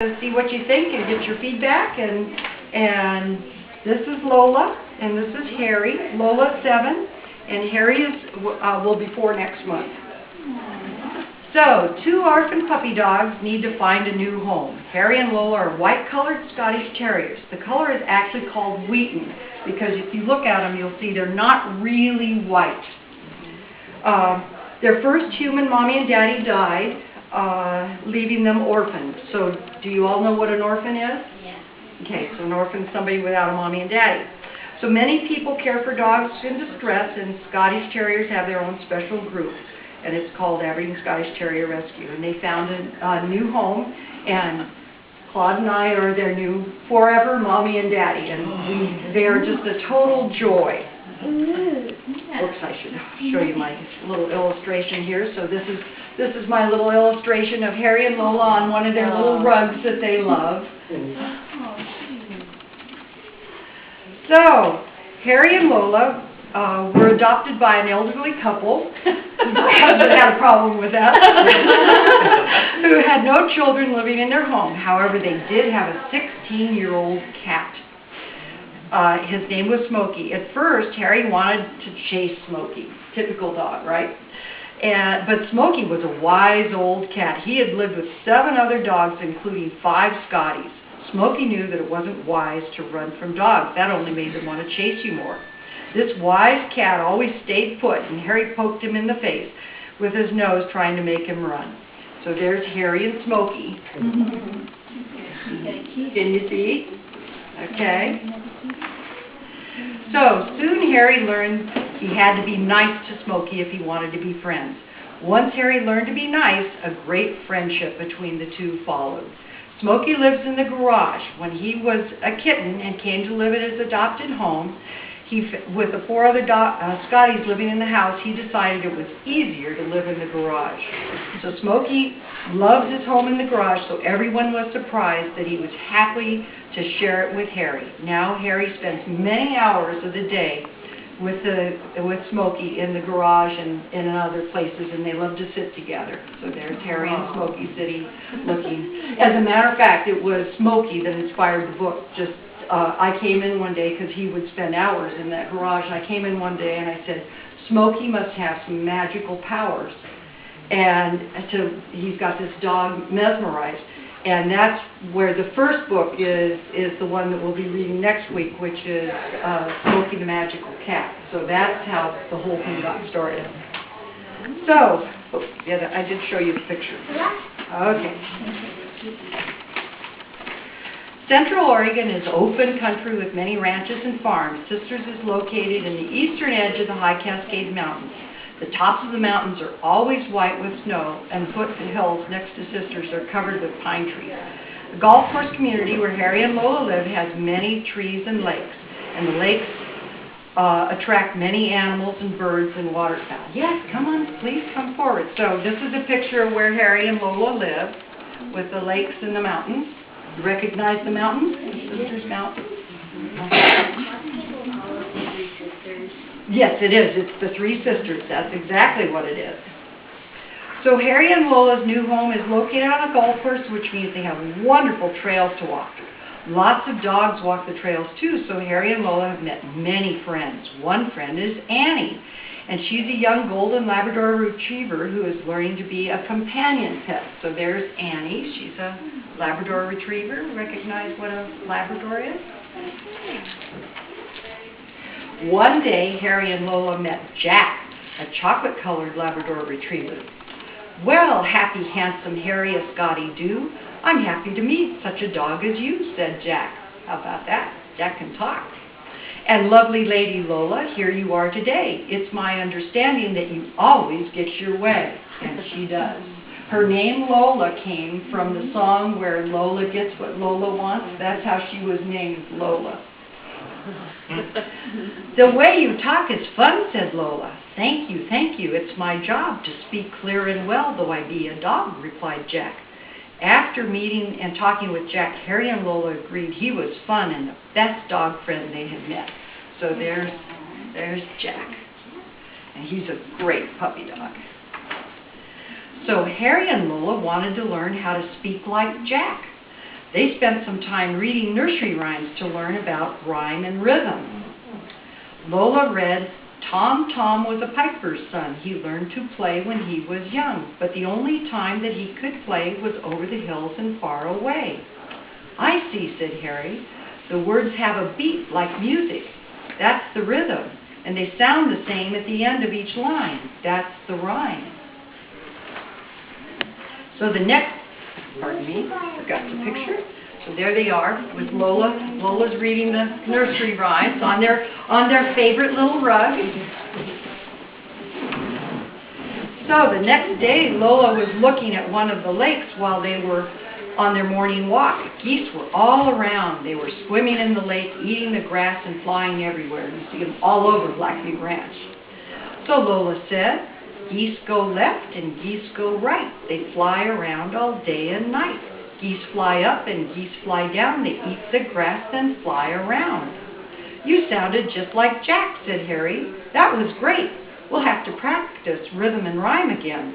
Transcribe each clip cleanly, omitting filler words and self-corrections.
See what you think and get your feedback. And this is Lola, and this is Harry. Lola's 7, and Harry will be 4 next month. So, 2 orphan puppy dogs need to find a new home. Harry and Lola are white-colored Scottish Terriers. The color is actually called Wheaten, because if you look at them, you'll see they're not really white. Their first human mommy and daddy died, leaving them orphaned. So, do you all know what an orphan is? Yes. Okay, so an orphan is somebody without a mommy and daddy. So many people care for dogs in distress, and Scottish Terriers have their own special group, and it's called Aberdeen Scottish Terrier Rescue. And they found a new home, and Claude and I are their new forever mommy and daddy, and they are just a total joy. Oops, I should show you my little illustration here. So this is my little illustration of Harry and Lola on one of their little rugs that they love. So, Harry and Lola were adopted by an elderly couple. My husband had a problem with that. Who had no children living in their home. However, they did have a 16-year-old cat. His name was Smokey. At first, Harry wanted to chase Smokey. Typical dog, right? But Smokey was a wise old cat. He had lived with 7 other dogs, including 5 Scotties. Smokey knew that it wasn't wise to run from dogs. That only made them want to chase you more. This wise cat always stayed put, and Harry poked him in the face with his nose, trying to make him run. So there's Harry and Smokey. Can you see? Okay. So soon Harry learned he had to be nice to Smokey if he wanted to be friends. Once Harry learned to be nice, a great friendship between the two followed. Smokey lives in the garage. When he was a kitten and came to live at his adopted home, with the 4 other Scotties living in the house, he decided it was easier to live in the garage. So Smokey loved his home in the garage, so everyone was surprised that he was happy to share it with Harry. Now Harry spends many hours of the day with Smokey in the garage and in other places, and they love to sit together. So there's Harry and Smokey sitting, looking. As a matter of fact, it was Smokey that inspired the book. I came in one day because he would spend hours in that garage, and I came in one day and I said, Smokey must have some magical powers. And so he's got this dog mesmerized. And that's where the first book is the one that we'll be reading next week, which is Smokey the Magical Cat. So that's how the whole thing got started. So, yeah, I did show you the picture. Okay. Central Oregon is open country with many ranches and farms. Sisters is located in the eastern edge of the High Cascade Mountains. The tops of the mountains are always white with snow, and foothills next to Sisters are covered with pine trees. The golf course community where Harry and Lola live has many trees and lakes, and the lakes attract many animals and birds and waterfowl. Yes, come on, please come forward. So this is a picture of where Harry and Lola live, with the lakes and the mountains. You recognize the mountains? Sisters Mountain? Yes, it is. It's the 3 sisters. That's exactly what it is. So Harry and Lola's new home is located on a golf course, which means they have wonderful trails to walk. Lots of dogs walk the trails too, so Harry and Lola have met many friends. One friend is Annie, and she's a young golden Labrador retriever who is learning to be a companion pet. So there's Annie. She's a Labrador retriever. Recognize what a Labrador is? One day, Harry and Lola met Jack, a chocolate-colored Labrador retriever. Well, happy, handsome Harry, a Scotty do. I'm happy to meet such a dog as you, said Jack. How about that? Jack can talk. And lovely lady Lola, here you are today. It's my understanding that you always get your way. And she does. Her name Lola came from the song where Lola gets what Lola wants. That's how she was named Lola. The way you talk is fun, said Lola. Thank you, thank you. It's my job to speak clear and well, though I be a dog, replied Jack. After meeting and talking with Jack, Harry and Lola agreed he was fun and the best dog friend they had met. So there's Jack. And he's a great puppy dog. So Harry and Lola wanted to learn how to speak like Jack. They spent some time reading nursery rhymes to learn about rhyme and rhythm. Lola read, "Tom, Tom was a piper's son. He learned to play when he was young, but the only time that he could play was over the hills and far away." "I see," said Harry. "The words have a beat like music. That's the rhythm. And they sound the same at the end of each line. That's the rhyme." So the next, pardon me, forgot the picture. So there they are with Lola. Lola's reading the nursery rhymes on their favorite little rug. So the next day, Lola was looking at one of the lakes while they were on their morning walk. Geese were all around. They were swimming in the lake, eating the grass and flying everywhere. You see them all over Blackview Ranch. So Lola said, "Geese go left and geese go right. They fly around all day and night. Geese fly up and geese fly down. They eat the grass and fly around." "You sounded just like Jack," said Harry. "That was great. We'll have to practice rhythm and rhyme again."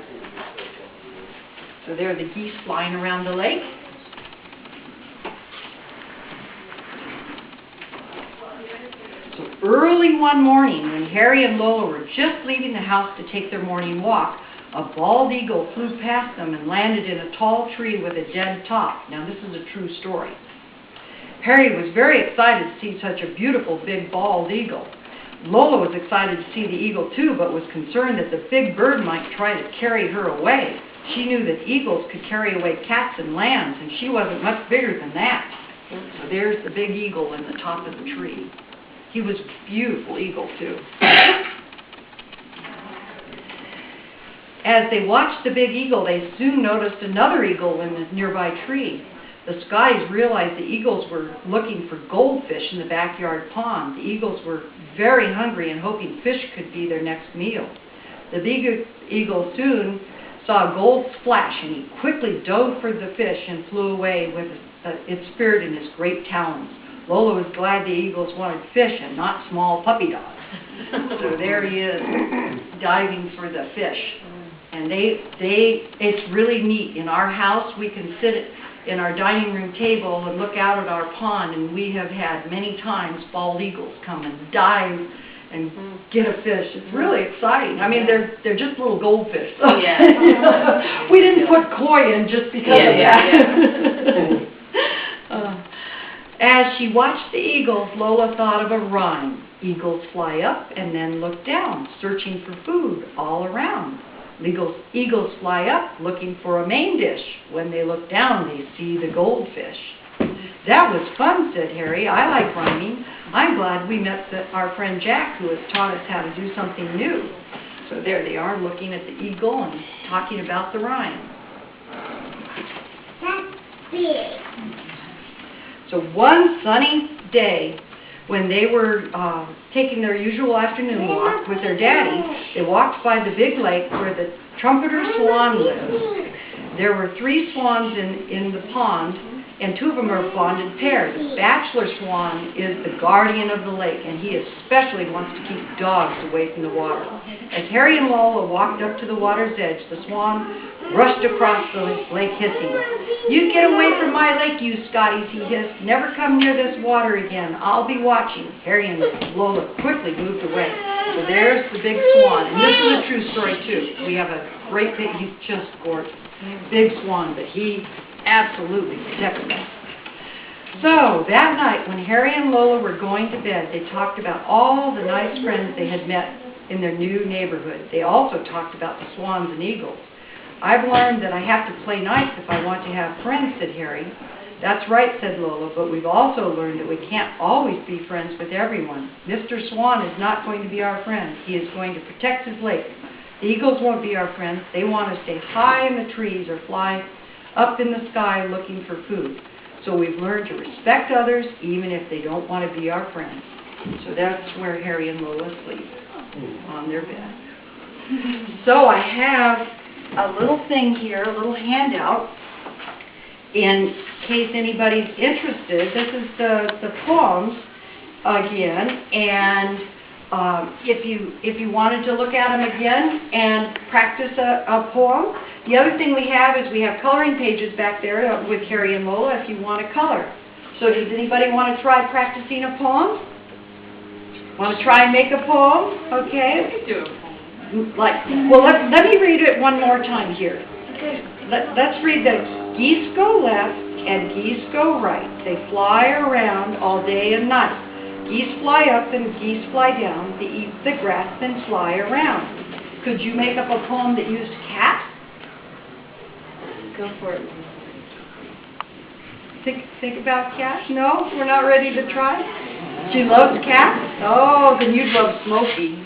So there are the geese flying around the lake. So early one morning, when Harry and Lola were just leaving the house to take their morning walk, a bald eagle flew past them and landed in a tall tree with a dead top. Now this is a true story. Harry was very excited to see such a beautiful big bald eagle. Lola was excited to see the eagle too, but was concerned that the big bird might try to carry her away. She knew that eagles could carry away cats and lambs, and she wasn't much bigger than that. So there's the big eagle in the top of the tree. He was a beautiful eagle too. As they watched the big eagle, they soon noticed another eagle in the nearby tree. The Skies realized the eagles were looking for goldfish in the backyard pond. The eagles were very hungry and hoping fish could be their next meal. The big eagle soon saw a gold splash, and he quickly dove for the fish and flew away with its spirit in his great talons. Lola was glad the eagles wanted fish and not small puppy dogs. So there he is, diving for the fish. And it's really neat. In our house, we can sit in our dining room table and look out at our pond, and we have had many times bald eagles come and dive and get a fish. It's really exciting. I mean, they're just little goldfish. So yeah. We didn't put koi in just because of that. Yeah. As she watched the eagles, Lola thought of a rhyme. Eagles fly up and then look down, searching for food all around. Eagles fly up looking for a main dish. When they look down, they see the goldfish. That was fun, said Harry. I like rhyming. I'm glad we met our friend Jack, who has taught us how to do something new. So there they are, looking at the eagle and talking about the rhyme. That's big. So one sunny day, when they were taking their usual afternoon walk with their daddy, they walked by the big lake where the trumpeter swan lives. There were 3 swans in the pond, and 2 of them are bonded pairs. The bachelor swan is the guardian of the lake, and he especially wants to keep dogs away from the water. As Harry and Lola walked up to the water's edge, the swan rushed across the lake hissing. "You get away from my lake, you Scotties," he hissed. "Never come near this water again. I'll be watching." Harry and Lola quickly moved away. So there's the big swan. And this is a true story, too. We have a great big, he's just gorgeous, big swan, but he absolutely protects us. So that night, when Harry and Lola were going to bed, they talked about all the nice friends they had met in their new neighborhood. They also talked about the swans and eagles. "I've learned that I have to play nice if I want to have friends," said Harry. "That's right," said Lola, "but we've also learned that we can't always be friends with everyone. Mr. Swan is not going to be our friend. He is going to protect his lake. The eagles won't be our friends. They want to stay high in the trees or fly up in the sky looking for food. So we've learned to respect others even if they don't want to be our friends." So that's where Harry and Lola sleep, on their bed. So I have a little thing here, a little handout, in case anybody's interested. This is the poems again, and if you wanted to look at them again and practice a poem. The other thing we have is we have coloring pages back there with Harry and Lola if you want to color. So does anybody want to try practicing a poem? Want to try and make a poem? Okay. We can do a poem. Well, let me read it one more time here. Okay. Let's read this. Geese go left and geese go right. They fly around all day and night. Geese fly up and geese fly down. They eat the grass and fly around. Could you make up a poem that used cat? Go for it. Think about cat? No? We're not ready to try? She loves cats? Oh, then you'd love Smokey.